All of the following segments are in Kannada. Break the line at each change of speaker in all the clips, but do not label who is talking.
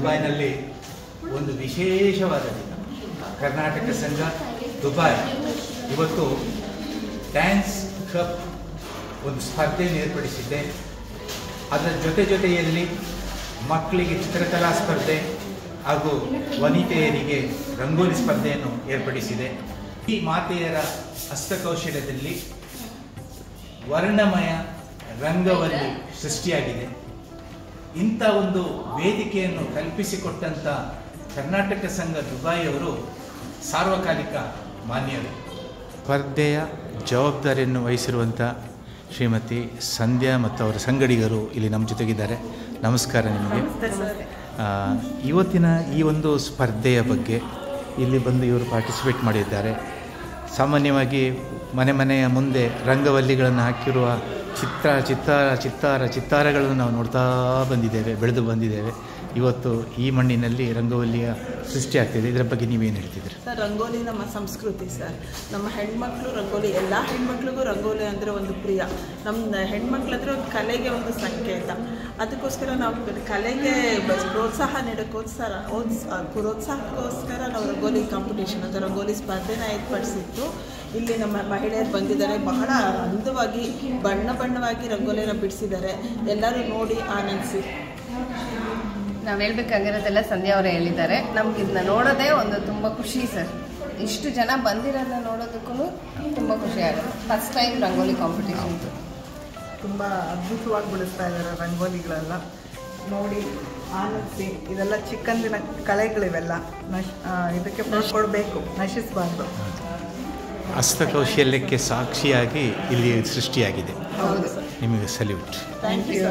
ದುಬೈನಲ್ಲಿ ಒಂದು ವಿಶೇಷವಾದ ದಿನ. ಕರ್ನಾಟಕ ಸಂಘ ದುಬೈ ಇವತ್ತು ಡ್ಯಾನ್ಸ್ ಕಪ್ ಒಂದು ಸ್ಪರ್ಧೆಯನ್ನು ಏರ್ಪಡಿಸಿದೆ. ಅದರ ಜೊತೆಯಲ್ಲಿ ಮಕ್ಕಳಿಗೆ ಚಿತ್ರಕಲಾ ಸ್ಪರ್ಧೆ ಹಾಗೂ ವನಿತೆಯರಿಗೆ ರಂಗೋಲಿ ಸ್ಪರ್ಧೆಯನ್ನು ಏರ್ಪಡಿಸಿದೆ. ಈ ಮಾತೆಯರ ಹಸ್ತಕೌಶಲ್ಯದಲ್ಲಿ ವರ್ಣಮಯ ರಂಗವಲ್ಲಿ ಸೃಷ್ಟಿಯಾಗಿದೆ. ಇಂಥ ಒಂದು ವೇದಿಕೆಯನ್ನು ಕಲ್ಪಿಸಿಕೊಟ್ಟಂಥ ಕರ್ನಾಟಕ ಸಂಘ ದುಬೈಯವರು ಸಾರ್ವಕಾಲಿಕ ಮಾನ್ಯರು. ಸ್ಪರ್ಧೆಯ ಜವಾಬ್ದಾರಿಯನ್ನು ವಹಿಸಿರುವಂಥ ಶ್ರೀಮತಿ ಸಂಧ್ಯಾ ಮತ್ತು ಅವರ ಸಂಗಡಿಗರು ಇಲ್ಲಿ ನಮ್ಮ ಜೊತೆಗಿದ್ದಾರೆ. ನಮಸ್ಕಾರ ನಿಮಗೆ. ಇವತ್ತಿನ ಈ ಒಂದು ಸ್ಪರ್ಧೆಯ ಬಗ್ಗೆ ಇಲ್ಲಿ ಬಂದು ಇವರು ಪಾರ್ಟಿಸಿಪೇಟ್ ಮಾಡಿದ್ದಾರೆ. ಸಾಮಾನ್ಯವಾಗಿ ಮನೆಯ ಮುಂದೆ ರಂಗವಲ್ಲಿಗಳನ್ನು ಹಾಕಿರುವ ಚಿತ್ತಾರಗಳನ್ನು ನಾವು ನೋಡ್ತಾ ಬೆಳೆದು ಬಂದಿದ್ದೇವೆ. ಇವತ್ತು ಈ ಮಣ್ಣಿನಲ್ಲಿ ರಂಗೋಲಿಯ ಸೃಷ್ಟಿ ಆಗ್ತಿದೆ. ಇದರ ಬಗ್ಗೆ ನೀವೇನು ಹೇಳ್ತಿದ್ದೀರಿ?
ಸರ್, ರಂಗೋಲಿ ನಮ್ಮ ಸಂಸ್ಕೃತಿ ಸರ್. ನಮ್ಮ ಹೆಣ್ಮಕ್ಳು ರಂಗೋಲಿ, ಎಲ್ಲ ಹೆಣ್ಮಕ್ಳಿಗೂ ರಂಗೋಲಿ ಅಂದರೆ ಒಂದು ಪ್ರಿಯ. ನಮ್ಮ ಹೆಣ್ಮಕ್ಳು ಅಂದರೆ ಒಂದು ಕಲೆಗೆ ಒಂದು ಸಂಕೇತ. ಅದಕ್ಕೋಸ್ಕರ ನಾವು ಕಲೆಗೆ ಪ್ರೋತ್ಸಾಹ ನೀಡೋಕ್ಕೋಸ್ಕರ ನಾವು ರಂಗೋಲಿ ಕಾಂಪಿಟೇಷನ್ ಅಥವಾ ರಂಗೋಲಿ ಸ್ಪರ್ಧೆನ ಏರ್ಪಡಿಸಿತ್ತು. ಇಲ್ಲಿ ನಮ್ಮ ಮಹಿಳೆಯರು ಬಂದಿದ್ದಾರೆ. ಬಹಳ ಅಂದವಾಗಿ ಬಣ್ಣವಾಗಿ ರಂಗೋಲಿನ ಬಿಡಿಸಿದ್ದಾರೆ. ಎಲ್ಲರೂ ನೋಡಿ ಆನಂದಿಸಿ.
ನಾವು ಹೇಳ್ಬೇಕಾಗಿರೋದೆಲ್ಲ ಸಂಧ್ಯಾ ಅವರೇ ಹೇಳಿದ್ದಾರೆ. ನಮ್ಗೆ ಇದನ್ನ ನೋಡೋದೇ ಒಂದು ತುಂಬ ಖುಷಿ ಸರ್. ಇಷ್ಟು ಜನ ಬಂದಿರೋದನ್ನ ನೋಡೋದಕ್ಕೂ ತುಂಬ ಖುಷಿ ಆಗುತ್ತೆ. ಫಸ್ಟ್ ಟೈಮ್ ರಂಗೋಲಿ ಕಾಂಪಿಟೇಷನ್
ತುಂಬ ಅದ್ಭುತವಾಗಿ ಬಿಡಿಸ್ತಾ ಇದ್ದಾರೆ ರಂಗೋಲಿಗಳೆಲ್ಲ. ನೋಡಿ ಆನಂದಿಸಿ. ಇದೆಲ್ಲ ಚಿಕ್ಕಂದಿನ ಕಲೆಗಳಿವೆಲ್ಲ. ಇದಕ್ಕೆ ಕೊಡಬೇಕು, ನಶಿಸಬಾರ್ದು.
ಹಸ್ತಕೌಶಲ್ಯಕ್ಕೆ ಸಾಕ್ಷಿಯಾಗಿ ಇಲ್ಲಿ ಸೃಷ್ಟಿಯಾಗಿದೆ.
ಹೌದು,
ನಿಮಗೆ salute.
Thank you.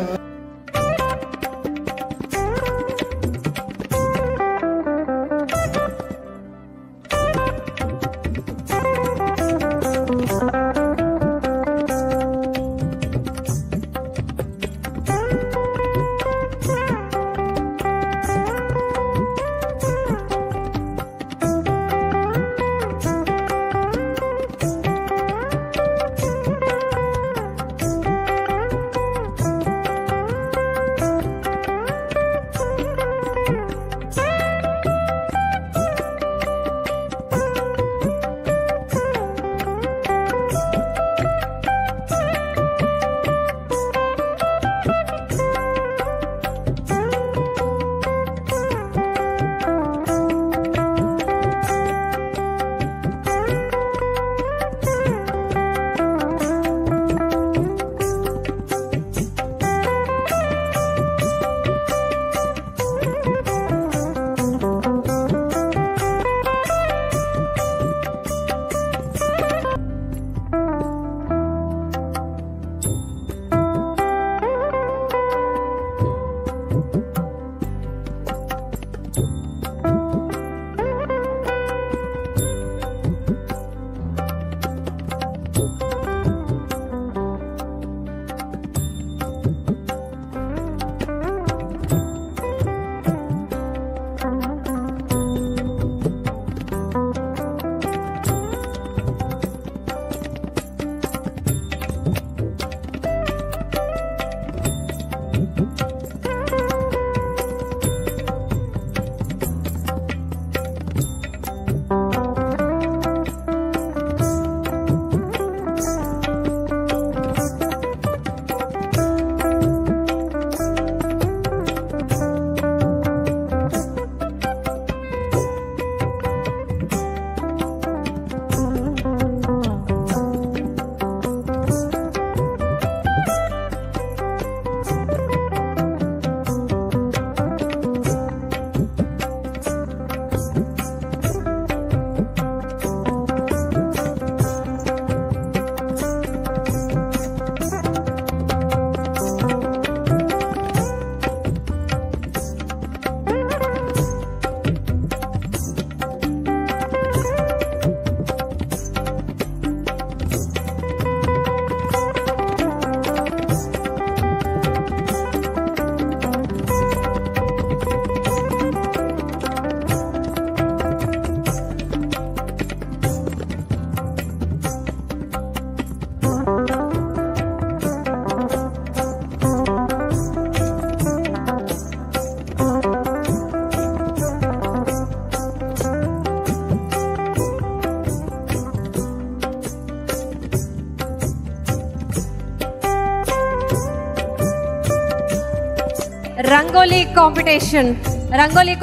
Rangoli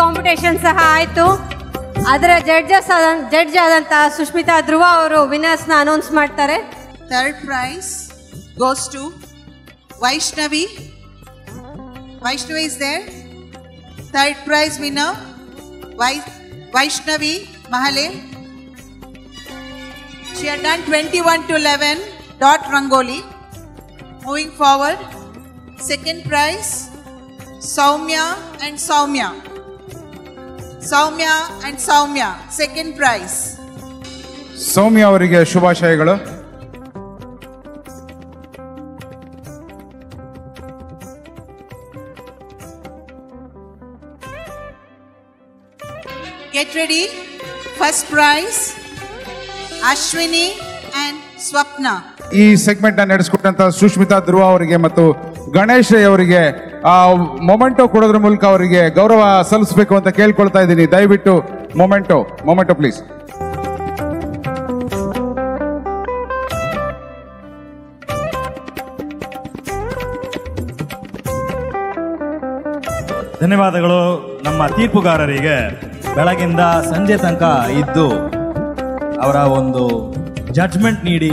competition ಸಹ ಆಯಿತು. ಅದರ ಜಡ್ಜ್ ಆದಂಥ ಸುಷ್ಮಿತಾ ಧ್ರುವ ಅವರು ವಿನ್ನರ್ಸ್ನ ಅನೌನ್ಸ್ ಮಾಡ್ತಾರೆ.
Third prize goes to Vaishnavi. Vaishnavi is there. Third prize winner Vaishnavi Mahale. She had done 21 to 11 dot rangoli. Moving forward, second prize Soumya and Soumya. Second prize.
ಸೌಮ್ಯ ಅವರಿಗೆ ಶುಭಾಶಯಗಳು.
Get ready. First prize Ashwini and Swapna.
ಈ ಸೆಗ್ಮೆಂಟ್ ಅನ್ನು ನಡೆಸಿಕೊಟ್ಟಂತ ಸುಷ್ಮಿತಾ ಧ್ರುವ ಅವರಿಗೆ ಮತ್ತು ಗಣೇಶ್ ಅವರಿಗೆ ಮೊಮೆಂಟೋ ಕೊಡೋದ್ರ ಮೂಲಕ ಅವರಿಗೆ ಗೌರವ ಸಲ್ಲಿಸಬೇಕು ಅಂತ ಕೇಳ್ಕೊಳ್ತಾ ಇದ್ದೀನಿ. ದಯವಿಟ್ಟು ಮೊಮೆಂಟೋ ಪ್ಲೀಸ್.
ಧನ್ಯವಾದಗಳು ನಮ್ಮ ತೀರ್ಪುಗಾರರಿಗೆ. ಬೆಳಗಿಂದ ಸಂಜೆ ತನಕ ಇದ್ದು ಅವರ ಒಂದು ಜಡ್ಜ್ಮೆಂಟ್ ನೀಡಿ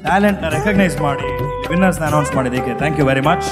ಟ್ಯಾಲೆಂಟ್ನ ರೆಕಗ್ನೈಸ್ ಮಾಡಿ ವಿನ್ನರ್ಸ್ನ ಅನೌನ್ಸ್ ಮಾಡಿದ್ದಕ್ಕೆ ಥ್ಯಾಂಕ್ ಯು ವೆರಿ ಮಚ್.